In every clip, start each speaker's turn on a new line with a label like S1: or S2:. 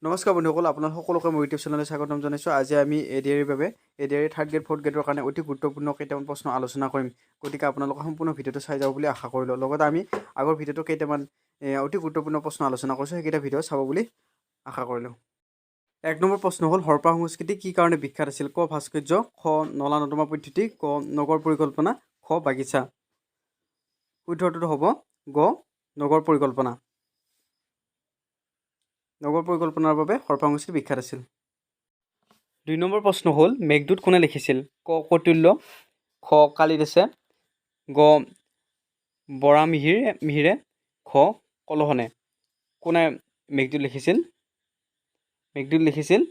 S1: নমস্কাৰ বন্ধুসকল, আপোনালোক সকলোকে মোৰ ইউটিউব চেনেললৈ স্বাগতম জনাইছোঁ। আজি আমি এডিআৰিৰ বাবে এডিআৰি 3rd গ্ৰেড 4th গ্ৰেডৰ কাৰণে অতি গুৰুত্বপূৰ্ণ কেইটামান প্ৰশ্ন আলোচনা কৰিম। গতিকে আপোনালোকে সম্পূৰ্ণ ভিডিঅ'টো চাই যাব বুলি আশা কৰিলোঁ। লগতে আমি আগৰ ভিডিঅ'টো কেইটামান অতি গুৰুত্বপূৰ্ণ প্ৰশ্ন আলোচনা কৰিছোঁ, সেইকেইটা ভিডিঅ' চাব বুলি আশা কৰিলোঁ। 1 নম্বৰ প্ৰশ্ন হ'ল, হৰপ্পা সংস্কৃতি কি কাৰণে বিখ্যাত আছিল? ক ভাস্কৰ্য, খ নলা নৰ্দমা পদ্ধতি, ক নগৰ পৰিকল্পনা, খ বাগিচা। শুদ্ধটো হ'ব গ নগৰ পৰিকল্পনা। নগৰ পৰিকল্পনাৰ বাবে হৰপ্পা সংস্কৃতি বিখ্যাত আছিল। 2 নম্বৰ প্ৰশ্ন হ'ল, মেঘদূত কোনে লিখিছিল? ক কৌটিল্য, খ কালিদাসে, গ বৰামিহিৰে, খ কলহনে। কোনে মেঘদূত লিখিছিল? মেঘদূত লিখিছিল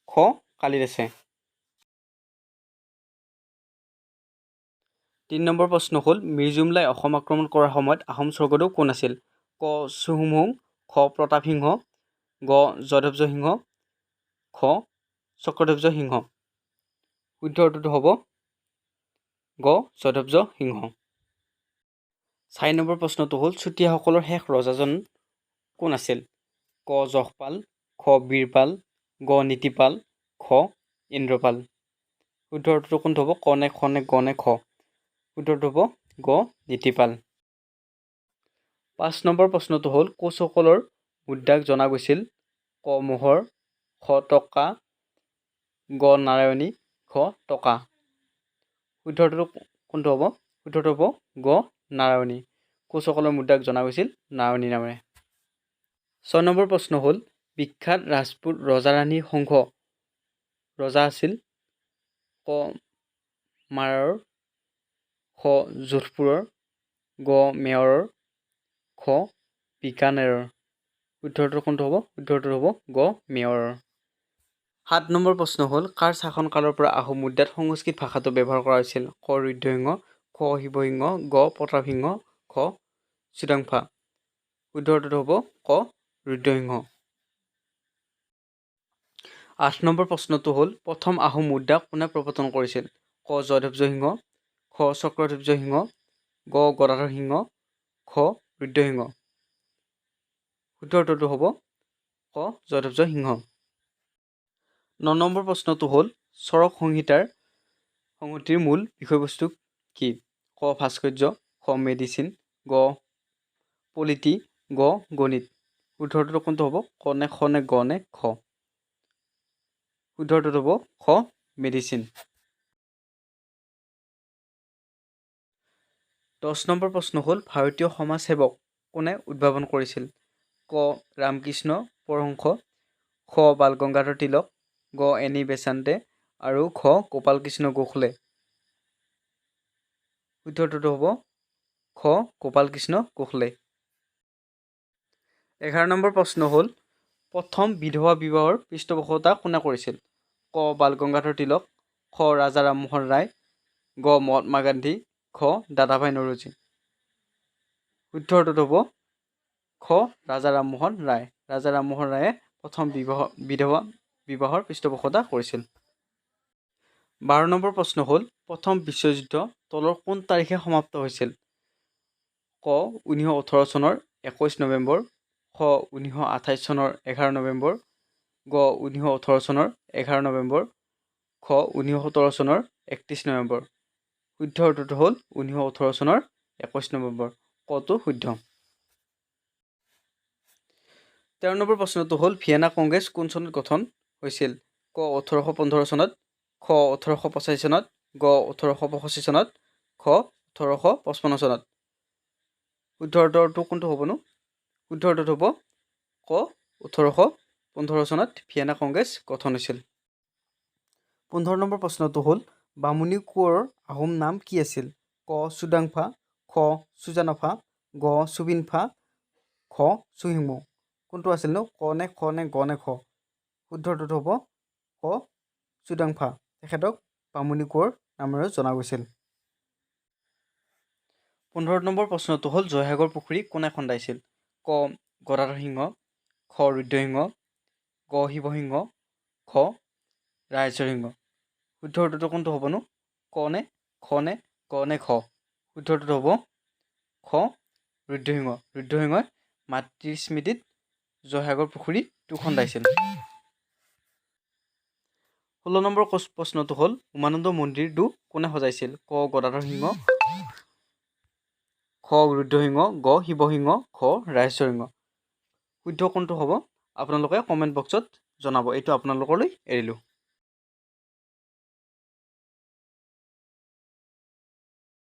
S1: খ কালিদাসে। 3 নম্বৰ প্ৰশ্ন হ'ল, মিৰ জুমলাই অসম আক্ৰমণ কৰাৰ সময়ত আহোম স্বৰ্গদেউ কোন আছিল? ক চুহুংমুং, খ প্ৰতাপ সিংহ, গ জয়ধ্বজ সিংহ, খ চক্ৰধ্বজ সিংহ। শুদ্ধ উত্তৰটো হ'ব গ জয়ধ্বজ সিংহ। 4 নম্বৰ প্ৰশ্নটো হ'ল, চুতীয়াসকলৰ শেষ ৰজাজন কোন আছিল? ক যশপাল, খ বীৰপাল, গ নীতিপাল, খ ইন্দ্ৰপাল। শুদ্ধ উত্তৰটো কোনটো হ'ব? ক নে খ নে গ নে খ? উত্তৰটো হ'ব গ নীতিপাল। 5 নম্বৰ প্ৰশ্নটো হ'ল, কোচসকলৰ মুদ্ৰাক জনা গৈছিল? ক মোহৰ, খ টকা, গ নাৰায়ণী, খ টকা। শুদ্ধটো কোনটো হ'ব? শুদ্ধটো হ'ব গ নাৰায়ণী। কোচসকলৰ মুদ্ৰাক জনা গৈছিল নাৰায়ণী নামেৰে। 6 নম্বৰ প্ৰশ্ন হ'ল, বিখ্যাত ৰাজপুত ৰজা ৰাণীৰ সংঘ ৰজা আছিল? ক মাৰৰ, খ যোধপুৰৰ, গ মেৱাৰৰ, খ বিকানেৰৰ। শুদ্ধটো কোনটো হ'ব? শুদ্ধটো হ'ব গ মেৱাৰৰ। 7 নম্বৰ প্ৰশ্ন হ'ল, কাৰ শাসন কালৰ পৰা আহোম মুদ্ৰাত সংস্কৃত ভাষাটো ব্যৱহাৰ কৰা হৈছিল? ক ৰুদ্ৰসিংহ, খ শিৱসিংহ, গ প্ৰতাপ সিংহ, খ চুদাংফা। শুদ্ধটো হ'ব ক ৰুদ্ৰসিংহ। 8 নম্বৰ প্ৰশ্নটো হ'ল, প্ৰথম আহোম মুদ্ৰা কোনে প্ৰৱৰ্তন কৰিছিল? ক জয়ধ্বজ সিংহ, খ চক্ৰধ্বজ সিংহ, গ গদাধৰ সিংহ, খ ৰুদ্ৰসিংহ। শুদ্ধ উত্তৰটো হ'ব ক জয়ধ্বজ সিংহ। 9 নম্বৰ প্ৰশ্নটো হ'ল, চৰক সংহিতাৰ মূল বিষয়বস্তু কি? ক ভাস্কৰ্য, খ মেডিচিন, গ পলিটি, গ গণিত। শুদ্ধটো কোনটো হ'ব? ক নে খ নে গ নে খ? শুদ্ধটো হ'ব খ মেডিচিন। 10 নম্বৰ প্ৰশ্ন হ'ল, ভাৰতীয় সমাজসেৱক কোনে উদ্ভাৱন কৰিছিল? ক ৰামকৃষ্ণ পৰমহংস, খ বাল গংগাধৰ তিলক, গ এনি বেচাণ্টে আৰু খ গোপাল কৃষ্ণ গোখলে। শুদ্ধটো হ'ব খ গোপাল কৃষ্ণ গোখলে। 11 নম্বৰ প্ৰশ্ন হ'ল, প্ৰথম বিধৱা বিবাহৰ পৃষ্ঠপোষকতা কোনে কৰিছিল? ক বাল গংগাধৰ তিলক, খ ৰাজা ৰামমোহন ৰায়, গ মহাত্মা গান্ধী, খ দাদাভাই নৰোজী। শুদ্ধটো হ'ব খ ৰাজা ৰামমোহন ৰায়। ৰাজা ৰামমোহন ৰায়ে প্ৰথম বিধৱা বিবাহৰ পৃষ্ঠপোষকতা কৰিছিল। 12 নম্বৰ প্ৰশ্ন হ'ল, প্ৰথম বিশ্বযুদ্ধ তলৰ কোন তাৰিখে সমাপ্ত হৈছিল? ক 1918 চনৰ 21 নৱেম্বৰ, খ 1928 চনৰ 11 নৱেম্বৰ, গ 1918 চনৰ 11 নৱেম্বৰ, খ 1917 চনৰ 31 নৱেম্বৰ। শুদ্ধ উত্তৰটো হ'ল 1918 চনৰ 21 নৱেম্বৰ। কটো শুদ্ধ। 13 নম্বৰ প্ৰশ্নটো হ'ল, ভিয়েনা কংগ্ৰেছ কোন চনত গঠন হৈছিল? ক 1815 চনত, খ 1885 চনত, গ 1885 চনত, খ 1855 চনত। শুদ্ধ উত্তৰটো কোনটো হ'বনো? শুদ্ধ উত্তৰটো হ'ব ক 1815 চনত ভিয়েনা কংগ্ৰেছ গঠন হৈছিল। 15 নম্বৰ প্ৰশ্নটো হ'ল, বামুণী কোঁৱৰৰ আহোম নাম কি আছিল? ক চুদাংফা, খ চুজানফা, গ চুবিনফা, খ চুহিংমুং। কোনটো আছিল নো? ক নে খ নে গ নে খ? শুদ্ধটো হ'ব ক চুদাংফা। তেখেতক বামুণী কোঁৱৰ নামেৰে জনা গৈছিল। 15 নম্বৰ প্ৰশ্নটো হ'ল, জয়সাগৰ পুখুৰী কোনে খন্দাইছিল? ক গদাধৰ সিংহ, খ ৰুদ্ৰসিংহ, গ শিৱসিংহ, খ ৰাজেশ্বৰ সিংহ। শুদ্ধ উত্তৰটো কোনটো হ'বনো? ক নে খ নে গ নে খ? শুদ্ধ উত্তৰটো হ'ব খ ৰুদ্ৰসিংহ। ৰুদ্ৰসিংহই মাতৃৰ স্মৃতিত জয়সাগৰ পুখুৰী খন্দাইছিল? 16 নম্বৰ প্ৰশ্নটো হ'ল উমানন্দ মন্দিৰটো কোনে সজাইছিল? ক গদাধৰ সিংহ, খ ৰুদ্ৰসিংহ, গ শিৱসিংহ, খ ৰাজেশ্বৰ সিংহ। শুদ্ধ কোনটো হ'ব আপোনালোকে কমেণ্ট বক্সত জনাব। এইটো আপোনালোকলৈ এৰিলোঁ।